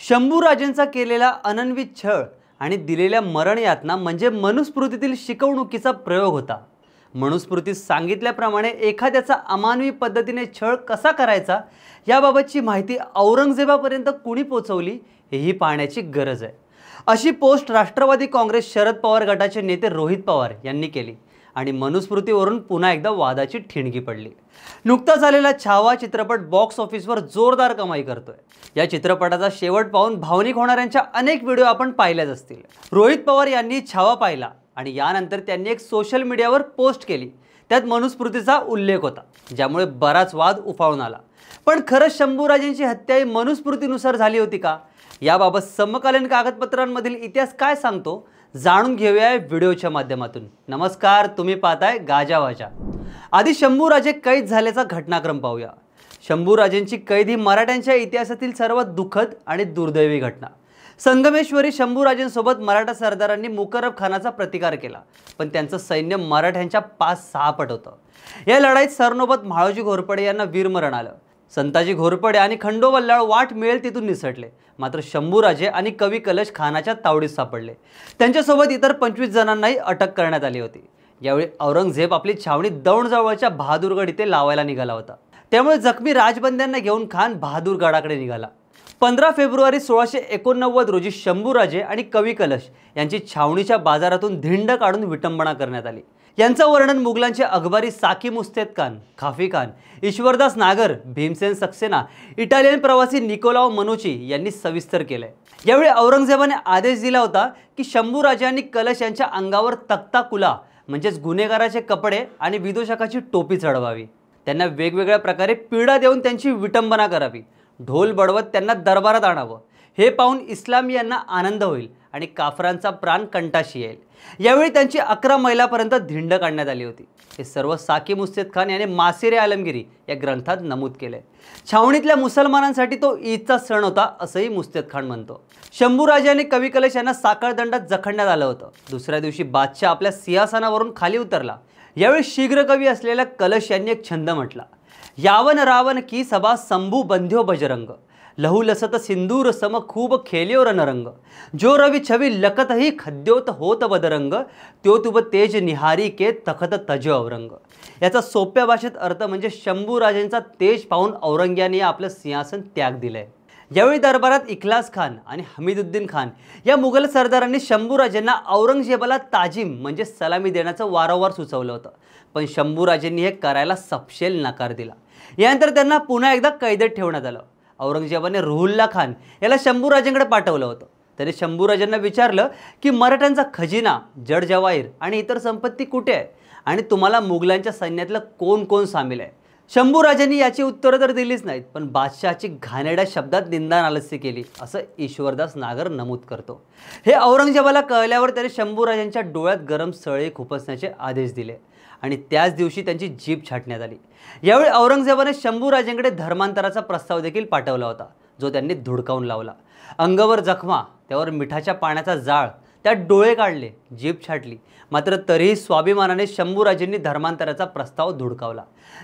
शंभूराजेंचा केलेला अनन्वित छळ आणि दिलेल्या मरण यातना म्हणजे मनुस्मृतीतील शिकवणुकीचा प्रयोग होता। मनुस्मृतीत सांगितल्याप्रमाणे एखाद्याचा अमानवी पद्धतीने छळ कसा करायचा याबाबतची माहिती औरंगजेबापर्यंत कुणी पोहोचवली हेही पाहण्याची गरज आहे। अशी पोस्ट राष्ट्रवादी काँग्रेस शरद पवार गटाचे नेते रोहित पवार यांनी केली आणि मनुस्मृतीवरून पुन्हा एकदा वादाची ठिणगी पडली। नुकताच झालेला छावा चित्रपट बॉक्स ऑफिसवर जोरदार कमाई करतोय। या चित्रपटाचा शेवट पाहून भावनिक होणाऱ्यांच्या अनेक व्हिडिओ आपण पाहिल्याच असतील। रोहित पवार यांनी छावा पाहिला आणि यानंतर त्यांनी एक सोशल मीडियावर पोस्ट केली। त्यात मनुस्मृतीचा उल्लेख होता, ज्यामुळे बराच वाद उफाळून आला। पण खरंच शंभूराजेंची हत्या ही मनुस्मृतीनुसार झाली होती का? याबाबत समकालीन कागदपत्रांमधील इतिहास काय सांगतो जाणून घेऊया व्हिडिओच्या माध्यमातून। नमस्कार, तुम्ही पाहताय गाजावाजा। आधी शंभूराजे कैद झाल्याचा घटनाक्रम पाहूया। शंभूराजेंची कैद ही मराठ्यांच्या इतिहासातील सर्वात दुःखद आणि दुर्दैवी घटना। संगमेश्वरी शंभूराजेंसोबत मराठा सरदारांनी मुकरब खानाचा प्रतिकार केला, पण त्यांचं सैन्य मराठ्यांच्या 5-6 पट होतं। या लढाईत सरनोबत म्हाळोजी घोरपडे यांना वीरमरण आलं। संताजी घोरपडे आणि खंडोबल्लाळ वाट मिळेल तिथून निसटले, मात्र शंभूराजे आणि कवी कलश खानाच्या तावडीत सापडले। त्यांच्यासोबत इतर 25 जणांनाही अटक करण्यात आली होती। यावेळी औरंगजेब आपली छावणी दौंडजवळच्या बहादूरगड इथे लावायला निघाला होता, त्यामुळे जखमी राजबंद्यांना घेऊन खान बहादूरगडाकडे निघाला। 15 फेब्रुवारी 1689 रोजी शंभूराजे आणि कवी कलश यांची छावणीच्या बाजारातून धिंड काढून विटंबना करण्यात आली। यांचं वर्णन मुघलांचे अखबारी साकी मुस्तेद खान, खाफी खान, ईश्वरदास नागर, भीमसेन सक्सेना, इटालियन प्रवासी निकोलाओ मनुची यांनी सविस्तर केलंय। यावेळी औरंगजेबाने आदेश दिला होता की शंभूराजे आणि कलश यांच्या अंगावर तख्ता कुला म्हणजेच गुन्हेगाराचे कपडे आणि विदूषकाची टोपी चढवावी। त्यांना वेगवेगळ्या प्रकारे पीडा देऊन त्यांची विटंबना करावी। ढोल बडवत त्यांना दरबारात आणावं। हे पाहून इस्लामियांना आनंद होईल आणि काफरांचा प्राण कंटाशी येईल। यावेळी त्यांची 11 मैलापर्यंत धिंड काढण्यात आली होती। हे सर्व साकी मुस्तेद खान याने मासिरे आलमगिरी या ग्रंथात नमूद केले। छावणीतल्या मुसलमानांसाठी तो ईदचा सण होता असंही मुस्तेद खान म्हणतो। शंभूराजे आणि कवी कलश यांना साखळदंडात जखडण्यात आलं होतं। दुसऱ्या दिवशी बादशाह आपल्या सिंहासनावरून खाली उतरला। यावेळी शीघ्र कवी असलेल्या कलश यांनी एक छंद म्हटला। यावन रावण की सभा संभू बंध्यो बजरंग, लहू लसत सिंदूर सम खूब खेल्यो रणरंग, जो रवि छवि लखत ही खद्योत होत बदरंग, त्यो तुब तेज निहारी के तखत तजो औरंग। याचा सोप्या भाषेत अर्थ म्हणजे शंभूराजेंचा तेज पाहून औरंग्याने आपलं सिंहासन त्याग दिलंय। यावेळी दरबारात इखलास खान आणि हमीदुद्दीन खान या मुघल सरदारांनी शंभूराजेंना औरंगजेबाला ताजीम म्हणजे सलामी देण्याचं वारंवार सुचवलं होतं, पण शंभूराजेंनी हे करायला सपशेल नकार दिला। यानंतर त्यांना पुन्हा एकदा कैदेत ठेवण्यात आलं। औरंगजेबाने रुहुल्ला खान याला शंभूराजेंकडे पाठवलं होतं। त्याने शंभूराजेंना विचारलं की मराठ्यांचा खजिना, जड जवाहीर आणि इतर संपत्ती कुठे आहे आणि तुम्हाला मुघलांच्या सैन्यातलं कोण कोण सामील आहे। शंभूराजेंनी याची उत्तरं तर दिलीच नाहीत, पण बादशहाची घाणेरड्या शब्दात निंदा नालस्ती केली असं ईश्वरदास नागर नमूद करतो। हे औरंगजेबाला कळल्यावर त्याने शंभूराजेंच्या डोळ्यात गरम सळे खुपसण्याचे आदेश दिले आणि त्याच दिवशी त्यांची जीभ छाटण्यात आली। यावेळी औरंगजेबाने शंभूराजेंकडे धर्मांतराचा प्रस्ताव देखील पाठवला होता, जो त्यांनी धुडकावून लावला। अंगावर जखमा, त्यावर मिठाच्या पाण्याचा जाळ, त्यात डोळे काढले, जीभ छाटली, मात्र तरीही स्वाभिमानाने शंभूराजेंनी धर्मांतराचा प्रस्ताव धुडकावला।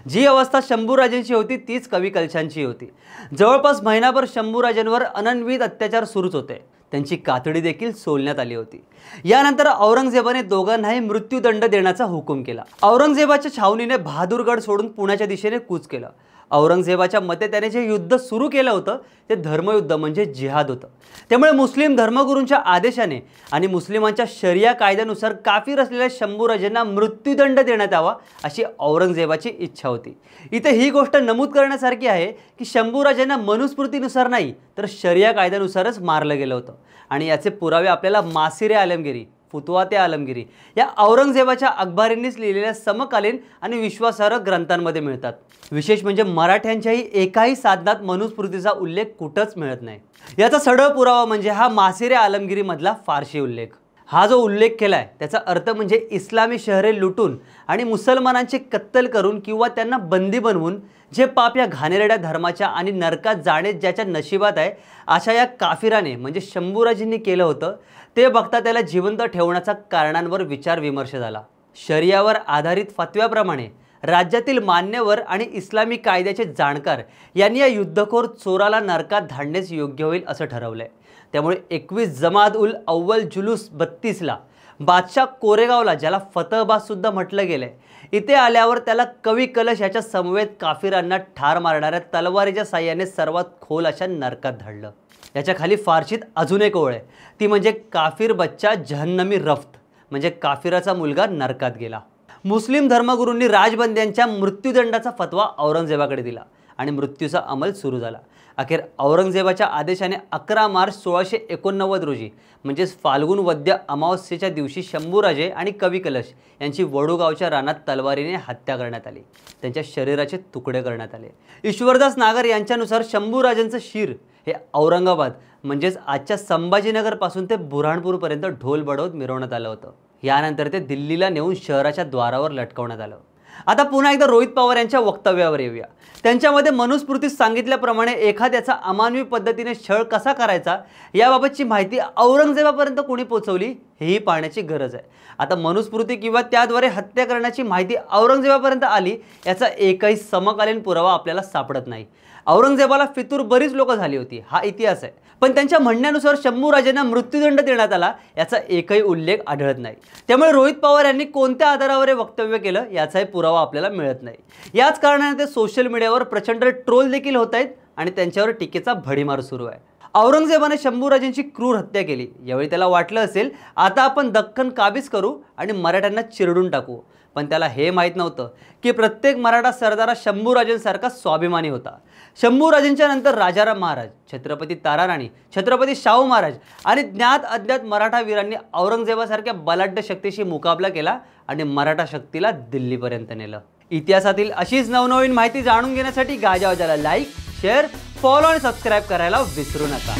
जी अवस्था शंभूराजेंची होती तीच कवी कलशांची होती। जवळपास महिनाभर शंभूराजेंवर अनन्वित अत्याचार सुरूच होते। त्यांची कातडी देखील सोलण्यात आली होती। यानंतर औरंगजेबाने दोघांनाही मृत्यूदंड देण्याचा हुकूम केला। औरंगजेबाच्या छावणीने बहादूरगड सोडून पुण्याच्या दिशेने कूच केलं। औरंगजेबाच्या मते त्याने जे युद्ध सुरू केलं होतं ते धर्मयुद्ध म्हणजे जिहाद होतं। त्यामुळे मुस्लिम धर्मगुरूंच्या आदेशाने आणि मुस्लिमांच्या शरिया कायद्यानुसार काफिर असलेल्या शंभूराजेंना मृत्यूदंड देण्यात यावा अशी औरंगजेबाची इच्छा होती। इथे ही गोष्ट नमूद करण्यासारखी आहे की शंभूराजेंना मनुस्मृतीनुसार नाही तर शरिया कायद्यानुसारच मारलं गेलं होतं आणि याचे पुरावे आपल्याला मासिरे आलमगिरी, फुतवाते आलमगिरी या औरंगजेबाच्या अखबारींनीच लिहिलेल्या समकालीन आणि विश्वासार्ह ग्रंथांमध्ये मिळतात। विशेष म्हणजे मराठ्यांच्याही एकाही साधनात मनुस्मृतीचा उल्लेख कुठंच मिळत नाही। याचा सरळ पुरावा म्हणजे हा मासिरे आलमगिरी मधला फारशी उल्लेख। हा जो उल्लेख केलाय त्याचा अर्थ म्हणजे इस्लामी शहरे लुटून आणि मुसलमानांची कत्तल करून किंवा त्यांना बंदी बनवून जे पाप या घाणेरड्या धर्माच्या आणि नरकात जाणे ज्याच्या नशिबात आहे अशा या काफिराने म्हणजे शंभूराजेंनी केलं होतं ते बघता त्याला जिवंत ठेवण्याचा कारणांवर विचार विमर्श झाला। शरियावर आधारित फतव्याप्रमाणे राज्यातील मान्यवर आणि इस्लामी कायद्याचे जाणकार यांनी या युद्धखोर चोराला नरकात धाडणेच योग्य होईल असं ठरवलंय। त्यामुळे 21 जमात उल अव्वल जुलूस 32ला बादशाह कोरेगावला, ज्याला फतहबाद सुद्धा म्हटलं गेलंय, इथे आल्यावर त्याला कवी कलश याच्या समवेत काफिरांना ठार मारणाऱ्या तलवारीच्या साह्याने सर्वात खोल अशा नरकात धाडलं। याच्या खाली फारशीत अजून एक ओळ आहे, ती म्हणजे काफिर बच्चा जहन्नमी रफ्त, म्हणजे काफिराचा मुलगा नरकात गेला। मुस्लिम धर्मगुरूंनी राजबंद्यांच्या मृत्यूदंडाचा फतवा औरंगजेबाकडे दिला आणि मृत्यूचा अंमल सुरू झाला। अखेर औरंगजेबाच्या आदेशाने 11 मार्च 1689 रोजी म्हणजेच फाल्गुन वद्य अमावस्येच्या दिवशी शंभूराजे आणि कवी कलश यांची वडूगावच्या रानात तलवारीने हत्या करण्यात आली। त्यांच्या शरीराचे तुकडे करण्यात आले। ईश्वरदास नागर यांच्यानुसार शंभूराजांचं शिर हे औरंगाबाद म्हणजेच आजच्या संभाजीनगर पासून ते बुऱ्हाणपूरपर्यंत ढोल बडवत मिरवण्यात आलं होतं। यानंतर ते दिल्लीला नेऊन शहराच्या द्वारावर लटकवण्यात आलं। आता पुन्हा एकदा रोहित पवार यांच्या वक्तव्यावर येऊया। त्यांच्यामध्ये मनुस्मृतीत सांगितल्याप्रमाणे एखाद्याचा अमानवी पद्धतीने छळ कसा करायचा याबाबतची माहिती औरंगजेबापर्यंत कोणी पोहोचवली हेही पाहण्याची गरज आहे। आता मनुस्मृती किंवा त्याद्वारे हत्या करण्याची माहिती औरंगजेबापर्यंत आली याचा एकही समकालीन पुरावा आपल्याला सापडत नाही। औरंगजेबाला फितूर बरीच लोक झाली होती, हा इतिहास आहे, पण त्यांच्या म्हणण्यानुसार शंभूराजेंना मृत्यूदंड देण्यात आला याचा एकही उल्लेख आढळत नाही। त्यामुळे रोहित पवार यांनी कोणत्या आधारावर हे वक्तव्य केलं याचाही पुरावा आपल्याला मिळत नाही। याच कारणाने ते सोशल मीडियावर प्रचंड ट्रोल देखील होत आहेत आणि त्यांच्यावर टीकेचा भडीमार सुरू आहे। औरंगजेबाने शंभूराजांची क्रूर हत्या केली। यावेळी त्याला वाटलं असेल आता आपण दख्खन काबीज करू आणि मराठ्यांना चिरडून टाकू, पण त्याला हे माहीत नव्हतं की प्रत्येक मराठा सरदार शंभूराजांसारखा स्वाभिमानी होता। शंभूराजांच्या नंतर राजाराम महाराज, छत्रपती ताराराणी, छत्रपती शाहू महाराज आणि ज्ञात अज्ञात मराठा वीरांनी औरंगजेबासारख्या बलाढ्य शक्तीशी मुकाबला केला आणि मराठा शक्तीला दिल्लीपर्यंत नेलं। इतिहासातील अशीच नवनवीन माहिती जाणून घेण्यासाठी गाजावाजाला लाईक, शेअर, फॉलो आणि सबस्क्राईब करायला विसरू नका।